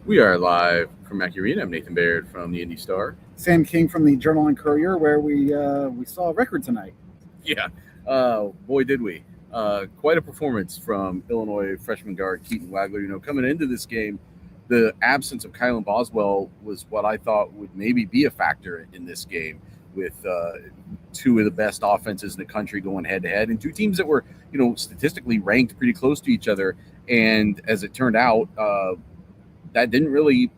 We are live from Mackey Arena. I'm Nathan Baird from the Indy Star. Sam King from the Journal and Courier, where we saw a record tonight. Yeah, boy, did we. Quite a performance from Illinois freshman guard Keaton Wagler. Coming into this game, the absence of Kylan Boswell was what I thought would maybe be a factor in this game, with two of the best offenses in the country going head-to-head, and two teams that were, statistically ranked pretty close to each other. And as it turned out, that didn't really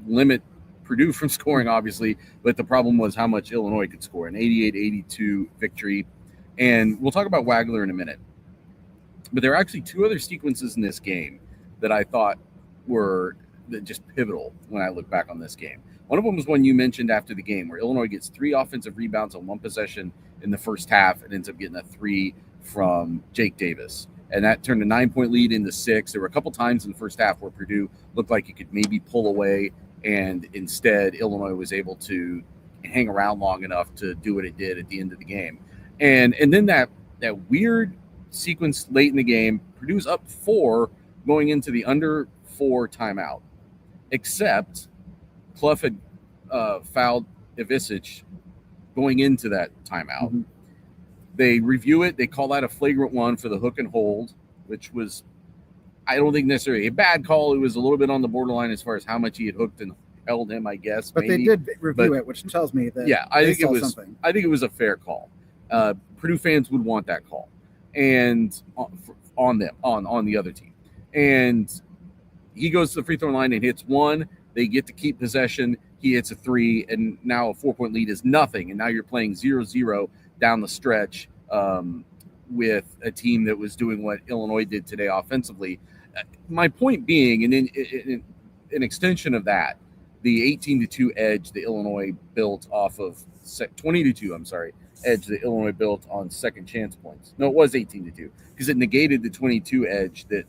limit Purdue from scoring, obviously, but the problem was how much Illinois could score. An 88-82 victory. And we'll talk about Waggler in a minute. But there are actually two other sequences in this game that I thought were just pivotal when I look back on this game. One of them was one you mentioned after the game, where Illinois gets 3 offensive rebounds on one possession in the first half and ends up getting a 3 from Jake Davis. And that turned a 9-point lead into 6. There were a couple times in the first half where Purdue looked like it could maybe pull away, and instead Illinois was able to hang around long enough to do what it did at the end of the game. And then that weird sequence late in the game, Purdue's up 4 going into the under 4 timeout, except Clough had fouled Ivisic going into that timeout. Mm-hmm. They review it. They call that a flagrant one for the hook and hold, which was, I don't think necessarily a bad call. It was a little bit on the borderline as far as how much he had hooked and held him, I guess. But maybe. They did review it, which tells me that I think it was a fair call. Purdue fans would want that call, and on them, on the other team. And he goes to the free throw line and hits 1. They get to keep possession. He hits a 3, and now a 4-point lead is nothing. And now you're playing 0-0 down the stretch with a team that was doing what Illinois did today offensively. My point being, and in an extension of that, the 18-2 edge that Illinois built off of 20-2, edge that Illinois built on second chance points. No, it was 18-2 because it negated the 22 edge that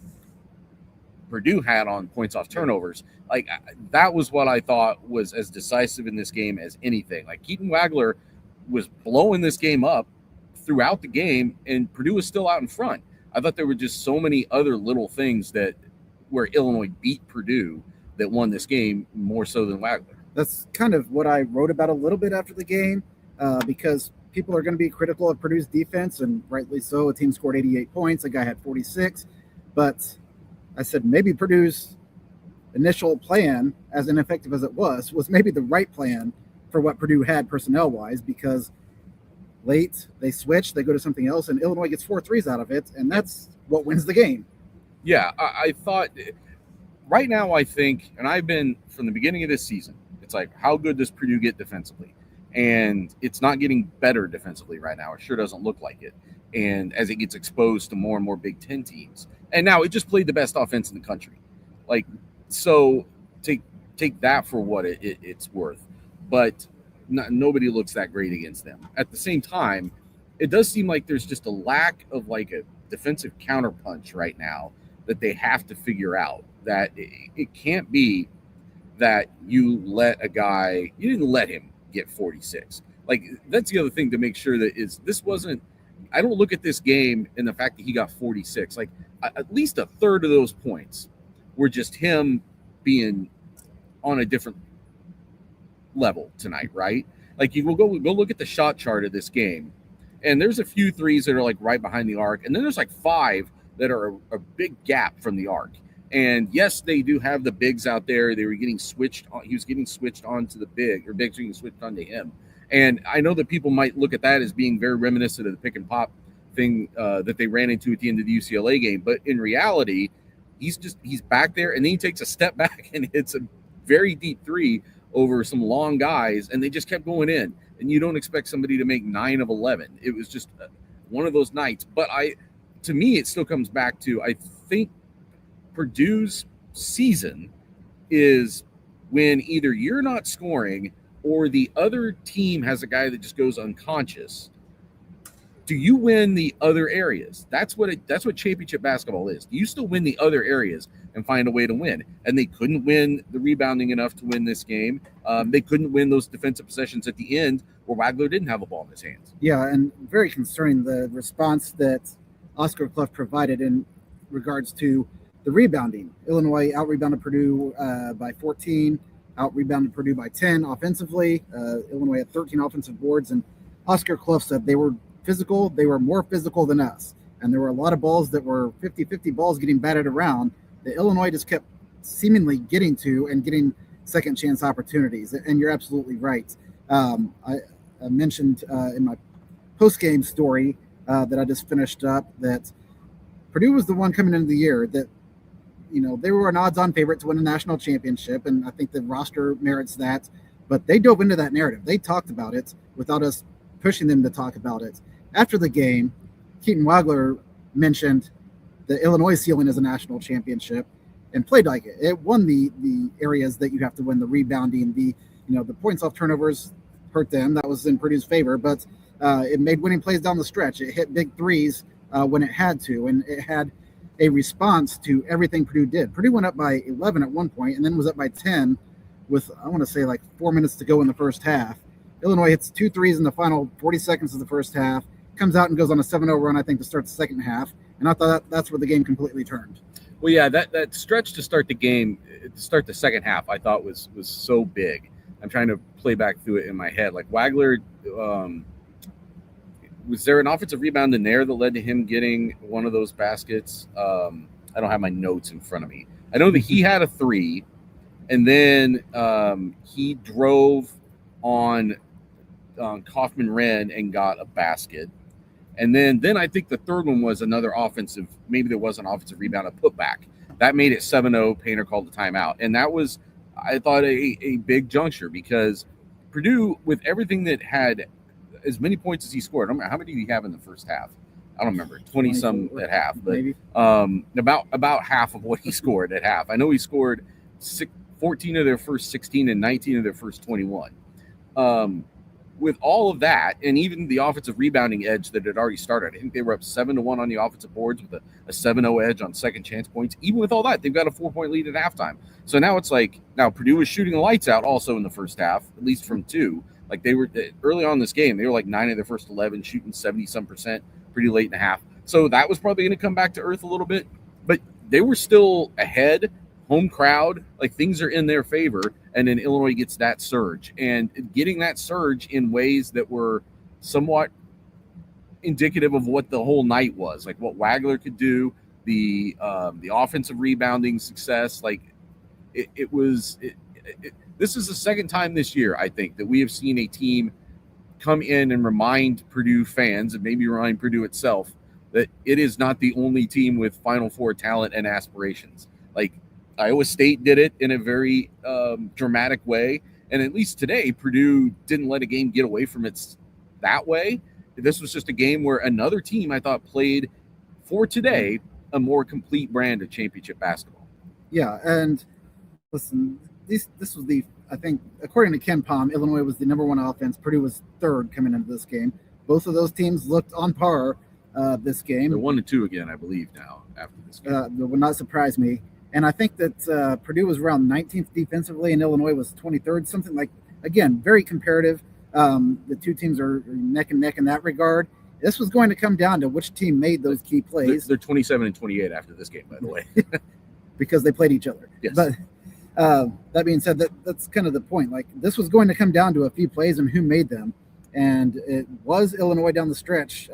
Purdue had on points off turnovers. Like, that was what I thought was as decisive in this game as anything. Like, Keaton Wagler was blowing this game up throughout the game, and Purdue was still out in front. I thought there were just so many other little things that where Illinois beat Purdue that won this game more so than Waggler. That's kind of what I wrote about a little bit after the game, because people are going to be critical of Purdue's defense, and rightly so. A team scored 88 points. A guy had 46. But I said maybe Purdue's initial plan, as ineffective as it was maybe the right plan for what Purdue had personnel-wise, because late they switch, they go to something else, and Illinois gets 4 threes out of it, and that's what wins the game. Yeah, I thought right now, I think, and I've been from the beginning of this season, it's like, how good does Purdue get defensively? And it's not getting better defensively right now. It sure doesn't look like it. And as it gets exposed to more and more Big Ten teams, and now it just played the best offense in the country. Like, so take that for what it's worth. But nobody looks that great against them. At the same time, it does seem like there's just a lack of like a defensive counterpunch right now that they have to figure out. That it can't be that you didn't let him get 46. Like, that's the other thing to make sure that is this wasn't. I don't look at this game and the fact that he got 46. Like, at least a third of those points were just him being on a different level tonight, right? Like, you will go look at the shot chart of this game, and there's a few threes that are like right behind the arc, and then there's like 5 that are a big gap from the arc. And yes, they do have the bigs out there. They were getting switched on. He was getting switched onto the big, or bigs getting switched onto him. And I know that people might look at that as being very reminiscent of the pick and pop thing that they ran into at the end of the UCLA game. But in reality, he's back there, and then he takes a step back and hits a very deep 3 over some long guys, and they just kept going in. And you don't expect somebody to make 9 of 11. It was just one of those nights. But to me, it still comes back to, I think Purdue's season is when either you're not scoring or the other team has a guy that just goes unconscious. Do you win the other areas? That's what championship basketball is. Do you still win the other areas and find a way to win? And they couldn't win the rebounding enough to win this game. They couldn't win those defensive possessions at the end where Waggler didn't have a ball in his hands. Yeah, and very concerning the response that Oscar Clough provided in regards to The rebounding, Illinois out-rebounded Purdue by 14, out-rebounded Purdue by 10 offensively. Illinois had 13 offensive boards, and Oscar Clough said they were physical. They were more physical than us. And there were a lot of balls that were 50-50 balls getting batted around that Illinois just kept seemingly getting to and getting second chance opportunities. And you're absolutely right. I mentioned in my post-game story that I just finished up that Purdue was the one coming into the year that, they were an odds-on favorite to win a national championship, and I think the roster merits that. But they dove into that narrative. They talked about it without us pushing them to talk about it. After the game, Keaton Wagler mentioned the Illinois ceiling as a national championship and played like it. It won the areas that you have to win, the rebounding, the points off turnovers hurt them. That was in Purdue's favor, but it made winning plays down the stretch. It hit big threes when it had to, and it had a response to everything Purdue did. Purdue went up by 11 at one point and then was up by 10 with, I want to say, like 4 minutes to go in the first half. Illinois hits 2 threes in the final 40 seconds of the first half, comes out and goes on a 7-0 run, I think, to start the second half. And I thought that's where the game completely turned. Well, yeah, that stretch to start the game, to start the second half, I thought was so big. I'm trying to play back through it in my head. Like Waggler, was there an offensive rebound in there that led to him getting one of those baskets? I don't have my notes in front of me. I know that he had a 3, and then he drove on Kaufman Wren and got a basket. And then I think the third one was another offensive, maybe there was an offensive rebound, a putback. That made it 7-0. Painter called the timeout. And that was, I thought, a big juncture because Purdue, with everything that had as many points as he scored, how many did he have in the first half? I don't remember, 20-some at half, but about half of what he scored at half. I know he scored 14 of their first 16 and 19 of their first 21. With all of that, and even the offensive rebounding edge that had already started, I think they were up 7-1 on the offensive boards with a 7-0 edge on second chance points. Even with all that, they've got a 4-point lead at halftime. So now it's like, Purdue was shooting the lights out also in the first half, at least from 2. Like they were early on in this game, they were like 9 of their first 11, shooting 70-some% pretty late in the half. So that was probably going to come back to earth a little bit, but they were still ahead. Home crowd, like things are in their favor, and then Illinois gets that surge, and getting that surge in ways that were somewhat indicative of what the whole night was, like what Waggler could do, the offensive rebounding success. Like it was. This is the second time this year, I think, that we have seen a team come in and remind Purdue fans, and maybe remind Purdue itself, that it is not the only team with Final Four talent and aspirations. Like Iowa State did it in a very dramatic way. And at least today, Purdue didn't let a game get away from it that way. This was just a game where another team, I thought, played for today a more complete brand of championship basketball. Yeah, and listen, this was I think, according to Ken Pom, Illinois was the number 1 offense. Purdue was 3rd coming into this game. Both of those teams looked on par this game. They're 1-2 again, I believe, now after this game. That would not surprise me. And I think that Purdue was around 19th defensively and Illinois was 23rd, something like, again, very comparative. The two teams are neck and neck in that regard. This was going to come down to which team made those key plays. They're 27 and 28 after this game, by the way. Because they played each other. Yes. But that being said, that's kind of the point. Like, this was going to come down to a few plays and who made them. And it was Illinois down the stretch.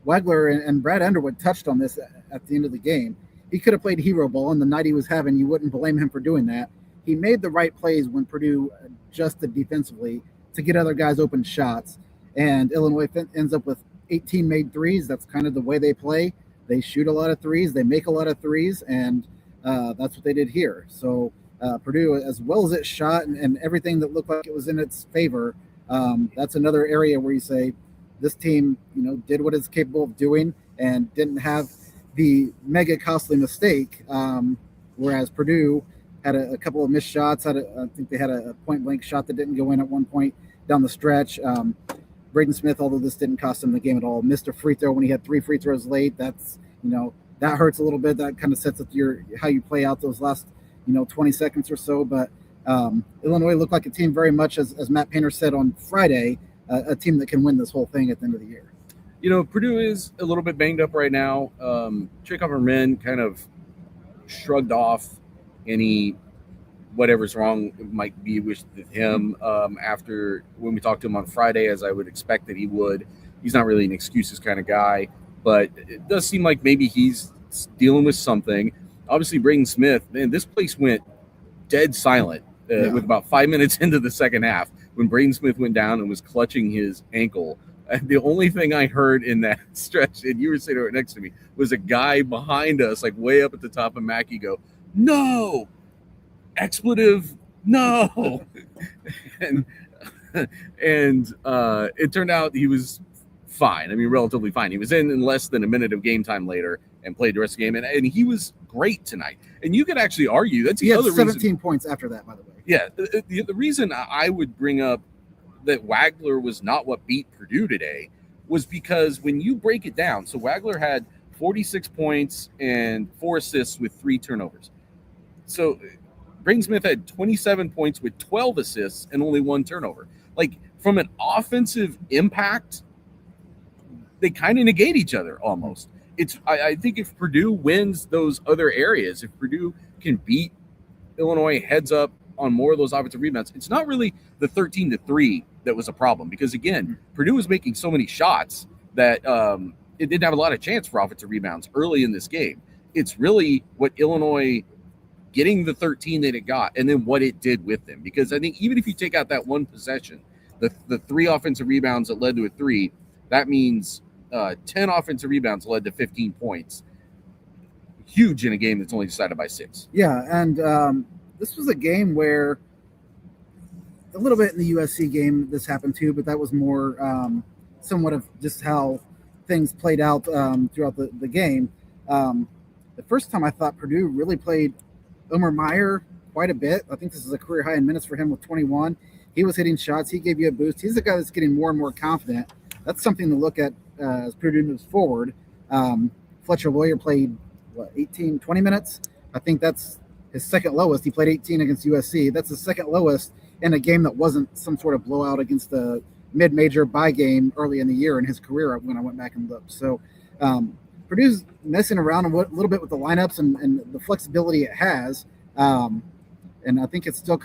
Waggler and Brad Underwood touched on this at the end of the game. He could have played hero ball, and the night he was having, you wouldn't blame him for doing that. He made the right plays when Purdue adjusted defensively to get other guys open shots. And Illinois ends up with 18 made threes. That's kind of the way they play. They shoot a lot of threes. They make a lot of threes, and that's what they did here. So Purdue, as well as it shot and everything that looked like it was in its favor, that's another area where you say this team, did what it's capable of doing and didn't have the mega costly mistake, whereas Purdue had a couple of missed shots. I think they had a point-blank shot that didn't go in at one point down the stretch. Braden Smith, although this didn't cost him the game at all, missed a free throw when he had 3 free throws late. That's, that hurts a little bit. That kind of sets up how you play out those last, 20 seconds or so. But Illinois looked like a team very much, as Matt Painter said on Friday, a team that can win this whole thing at the end of the year. Purdue is a little bit banged up right now. Jacob Herman kind of shrugged off any whatever's wrong might be with him after when we talked to him on Friday, as I would expect that he would. He's not really an excuses kind of guy, but it does seem like maybe he's dealing with something. Obviously, Braden Smith, man, this place went dead silent with about 5 minutes into the second half when Braden Smith went down and was clutching his ankle. And the only thing I heard in that stretch, and you were sitting right next to me, was a guy behind us, like way up at the top of Mackey, go, "No, expletive, no." and it turned out he was fine. I mean, relatively fine. He was in less than a minute of game time later and played the rest of the game, and he was great tonight. And you could actually argue that's the other 17 reason. points after that, by the way. Yeah, the reason I would bring up that Waggler was not what beat Purdue today was because when you break it down, so Waggler had 46 points and 4 assists with 3 turnovers. So Braden Smith had 27 points with 12 assists and only 1 turnover. Like, from an offensive impact, they kind of negate each other almost. I think if Purdue wins those other areas, if Purdue can beat Illinois heads up on more of those offensive rebounds, it's not really the 13-3 that was a problem, because again, Purdue was making so many shots that it didn't have a lot of chance for offensive rebounds early in this game. It's really what Illinois getting the 13 that it got and then what it did with them, because I think even if you take out that one possession, the 3 offensive rebounds that led to a 3, that means 10 offensive rebounds led to 15 points. Huge in a game that's only decided by 6. Yeah, and this was a game where a little bit in the USC game this happened too, but that was more somewhat of just how things played out throughout the game. The first time I thought Purdue really played Omer Meyer quite a bit. I think this is a career high in minutes for him with 21. He was hitting shots. He gave you a boost. He's a guy that's getting more and more confident. That's something to look at as Purdue moves forward. Fletcher Lawyer played, 20 minutes? I think that's his second lowest. He played 18 against USC. That's the second lowest in a game that wasn't some sort of blowout against the mid-major bye game early in the year in his career when I went back and looked. So Purdue's messing around a little bit with the lineups and the flexibility it has. And I think it's still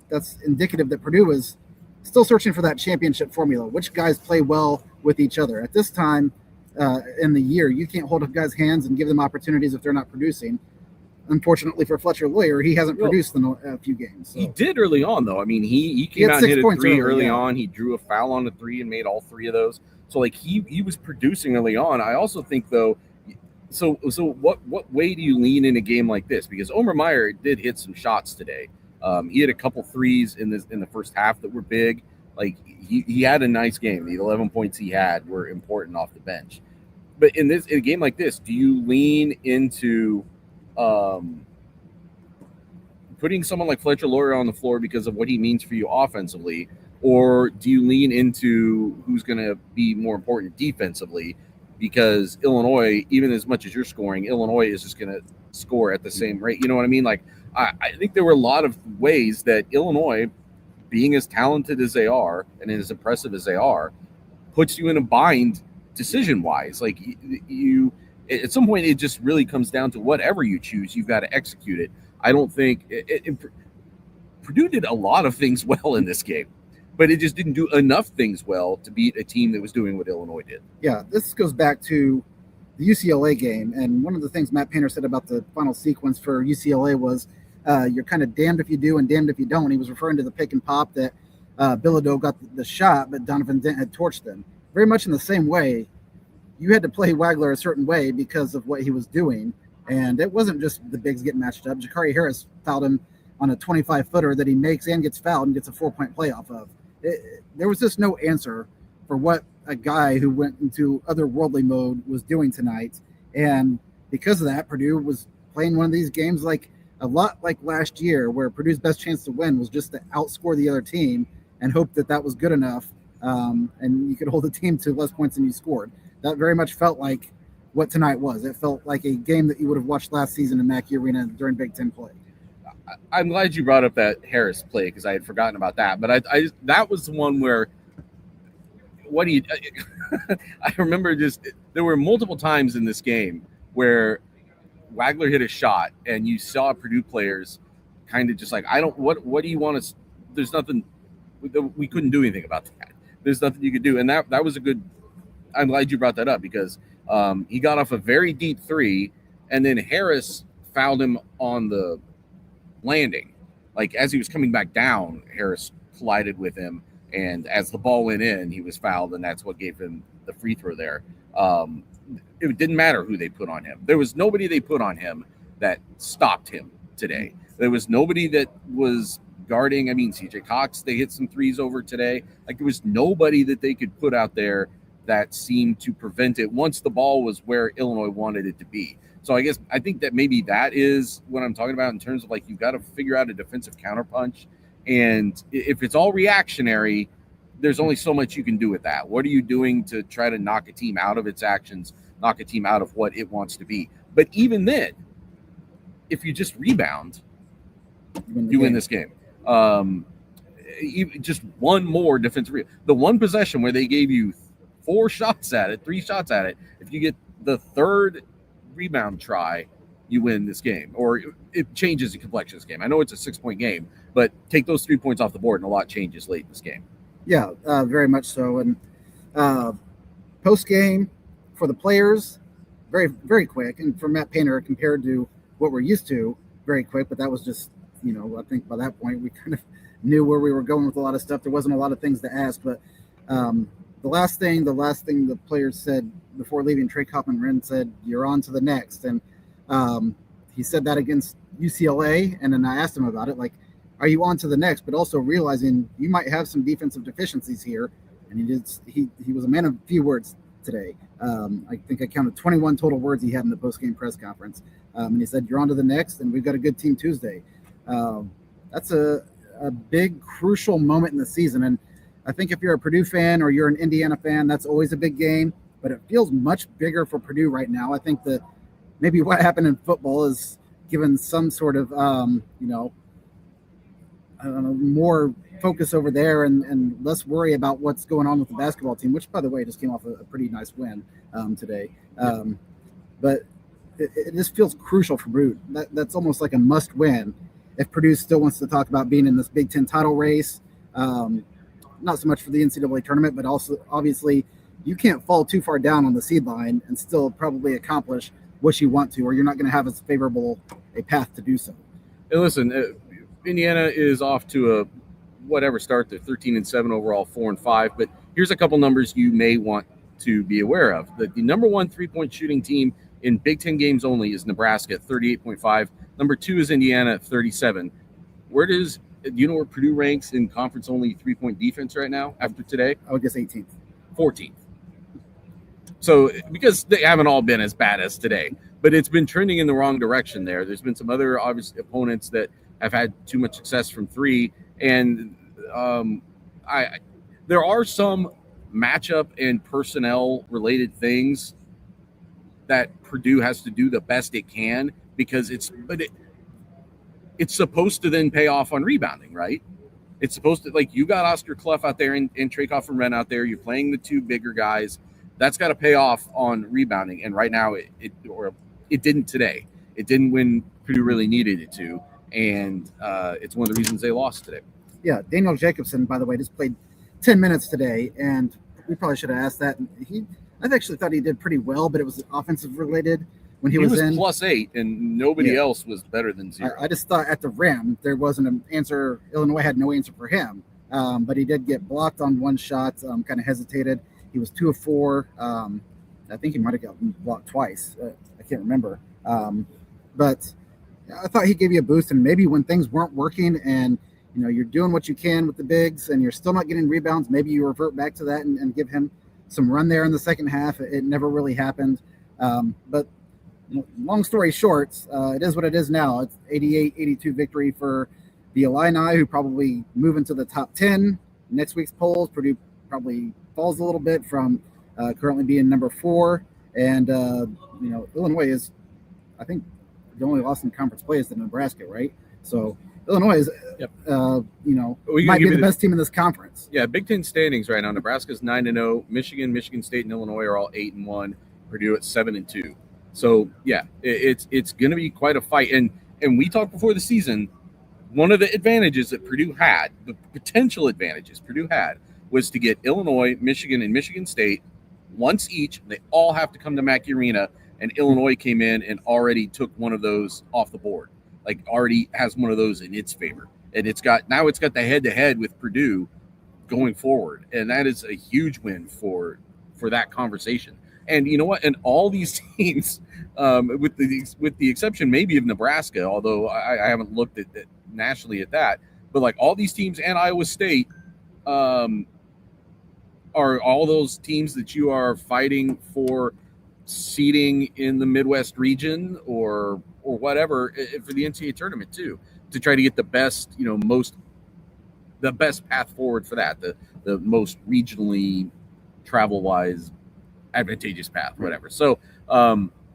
that's indicative that Purdue is still searching for that championship formula. Which guys play well with each other? At this time in the year, you can't hold a guy's hands and give them opportunities if they're not producing. Unfortunately for Fletcher Lawyer, he hasn't produced in a few games. So. He did early on, though. I mean, he came out and hit a 3 early on. He drew a foul on the 3 and made all 3 of those. So, like, he was producing early on. I also think, though, so what way do you lean in a game like this? Because Omer Meyer did hit some shots today. He had a couple threes in the first half that were big. Like, he had a nice game. The 11 points he had were important off the bench. But in a game like this, do you lean into putting someone like Fletcher Lawyer on the floor because of what he means for you offensively, or do you lean into who's going to be more important defensively? Because Illinois, even as much as you're scoring, Illinois is just going to score at the same rate. You know what I mean? Like, I think there were a lot of ways that Illinois, being as talented as they are and as impressive as they are, puts you in a bind decision-wise. Like, you at some point, it just really comes down to whatever you choose, you've got to execute it. I don't think Purdue did a lot of things well in this game, but it just didn't do enough things well to beat a team that was doing what Illinois did. Yeah, this goes back to the UCLA game, and one of the things Matt Painter said about the final sequence for UCLA was you're kind of damned if you do and damned if you don't. He was referring to the pick and pop that Bilodeau got the shot, but Donovan Dent had torched them. Very much in the same way, you had to play Waggler a certain way because of what he was doing. And it wasn't just the bigs getting matched up. Jakari Harris fouled him on a 25-footer that he makes and gets fouled and gets a 4-point play off of. There was just no answer for what a guy who went into otherworldly mode was doing tonight. And because of that, Purdue was playing one of these games like a lot like last year, where Purdue's best chance to win was just to outscore the other team and hope that was good enough. And you could hold the team to less points than you scored. That very much felt like what tonight was. It felt like a game that you would have watched last season in Mackey Arena during Big Ten play. I'm glad you brought up that Harris play because I had forgotten about that. But I that was the one where what do you? I remember there were multiple times in this game where Waggler hit a shot, and you saw Purdue players kind of just like, I don't. What do you want to? There's nothing. We couldn't do anything about that. There's nothing you could do, and that was a good. I'm glad you brought that up because he got off a very deep three, and then Harris fouled him on the landing. Like as he was coming back down, Harris collided with him, and as the ball went in, he was fouled, and that's what gave him the free throw there. It didn't matter who they put on him. There was nobody they put on him that stopped him today. There was nobody that was guarding. I mean, CJ Cox, they hit some threes over today. Like there was nobody that they could put out there that seemed to prevent it once the ball was where Illinois wanted it to be. So I think that maybe that is what I'm talking about in terms of like you've got to figure out a defensive counterpunch. And if it's all reactionary, there's only so much you can do with that. What are you doing to try to knock a team out of its actions, knock a team out of what it wants to be? But even then, if you just rebound, you win this game. Just one more defensive rebound. The one possession where they gave you 3 shots at it, if you get the third rebound try, you win this game, or it changes the complexion of this game. I know it's a 6-point game, but take those 3 points off the board and a lot changes late in this game. Yeah, very much so. And post game for the players, very, very quick. And for Matt Painter, compared to what we're used to, very quick. But that was just, I think by that point we kind of knew where we were going with a lot of stuff. There wasn't a lot of things to ask. But the last thing the players said before leaving, Trey Kaufman-Renn said, "You're on to the next." And he said that against UCLA. And then I asked him about it, like, are you on to the next? But also realizing you might have some defensive deficiencies here. And he was a man of few words today. I think I counted 21 total words he had in the post-game press conference. And he said, "You're on to the next, and we've got a good team Tuesday." That's a big, crucial moment in the season. And I think if you're a Purdue fan or you're an Indiana fan, that's always a big game. But it feels much bigger for Purdue right now. I think that maybe what happened in football is given some sort of, more focus over there and less worry about what's going on with the basketball team, which, by the way, just came off a pretty nice win today. But it just feels crucial for Purdue. That's almost like a must win if Purdue still wants to talk about being in this Big Ten title race. Not so much for the NCAA tournament, but also, obviously, you can't fall too far down on the seed line and still probably accomplish what you want to, or you're not going to have as favorable a path to do so. And listen, Indiana is off to a whatever start. They're 13-7 overall, 4-5. But here's a couple numbers you may want to be aware of. The number 1 3-point shooting team in Big Ten games only is Nebraska at 38.5. Number 2 is Indiana at 37. Do you know where Purdue ranks in conference only 3-point defense right now after today? I would guess 18th. 14th. So because they haven't all been as bad as today, but it's been trending in the wrong direction there. There's been some other obvious opponents that have had too much success from 3. And there are some matchup and personnel related things that Purdue has to do the best it can, because it's supposed to then pay off on rebounding, right? It's supposed to, like, you got Oscar Clough out there and Trey Kaufman-Renn out there. You're playing the 2 bigger guys. That's got to pay off on rebounding. And right now it didn't today. It didn't when Purdue really needed it to. And it's one of the reasons they lost today. Yeah, Daniel Jacobson, by the way, just played 10 minutes today, and we probably should have asked that. I actually thought he did pretty well, but it was offensive related when he was in. +8, and nobody else was better than 0. I just thought at the rim there wasn't an answer. Illinois had no answer for him, but he did get blocked on 1 shot, kind of hesitated. He was 2 of 4. I think he might have gotten blocked twice. I can't remember. But I thought he gave you a boost, and maybe when things weren't working and you're doing what you can with the bigs and you're still not getting rebounds, maybe you revert back to that and give him some run there in the second half. It never really happened. But long story short, it is what it is now. It's 88-82 victory for the Illini, who probably move into the top 10 next week's polls. Purdue probably falls a little bit from currently being number 4. And, Illinois is, I think, the only loss in conference play is the Nebraska, right? So Illinois is, Yep. might be the best team in this conference. Yeah, Big Ten standings right now. Nebraska's 9-0. Michigan State, and Illinois are all 8-1. Purdue at 7-2. So yeah, it's going to be quite a fight. And we talked before the season. One of the advantages that Purdue had, the potential advantages Purdue had, was to get Illinois, Michigan, and Michigan State once each. They all have to come to Mackey Arena, and Illinois came in and already took one of those off the board. Like already has one of those in its favor. And it's got the head-to-head with Purdue going forward. And that is a huge win for that conversation. And you know what? And all these teams, with the exception maybe of Nebraska, although I haven't looked at nationally at that, but like all these teams and Iowa State are all those teams that you are fighting for seeding in the Midwest region or whatever for the NCAA tournament too, to try to get the best, the best path forward for that, the most regionally travel-wise advantageous path, whatever. So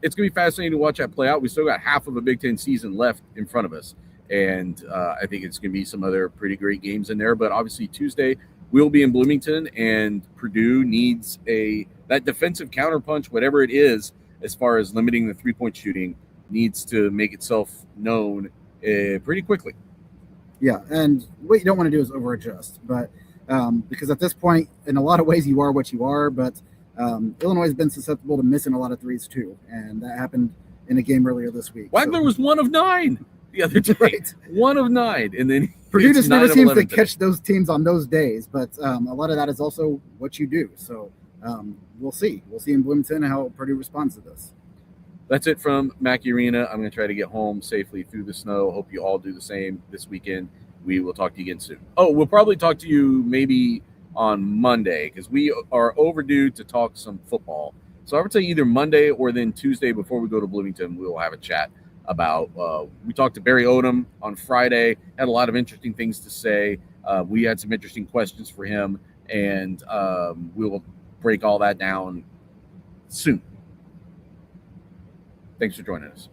it's going to be fascinating to watch that play out. We still got half of a Big Ten season left in front of us. And I think it's going to be some other pretty great games in there. But obviously Tuesday we'll be in Bloomington, and Purdue needs that defensive counterpunch, whatever it is, as far as limiting the three-point shooting, needs to make itself known pretty quickly. Yeah, and what you don't want to do is over-adjust. But because at this point, in a lot of ways, you are what you are. But Illinois has been susceptible to missing a lot of threes too, and that happened in a game earlier this week. Waggler was 1 of 9 the other day. Right. 1 of 9, and then Purdue just never seems to catch those teams on those days. But a lot of that is also what you do. So we'll see. We'll see in Bloomington how Purdue responds to this. That's it from Mackey Arena. I'm going to try to get home safely through the snow. Hope you all do the same this weekend. We will talk to you again soon. Oh, we'll probably talk to you maybe on Monday, because we are overdue to talk some football. So I would say either Monday or then Tuesday before we go to Bloomington, we will have a chat about we talked to Barry Odom on Friday, had a lot of interesting things to say. We had some interesting questions for him, and we will break all that down soon. Thanks for joining us.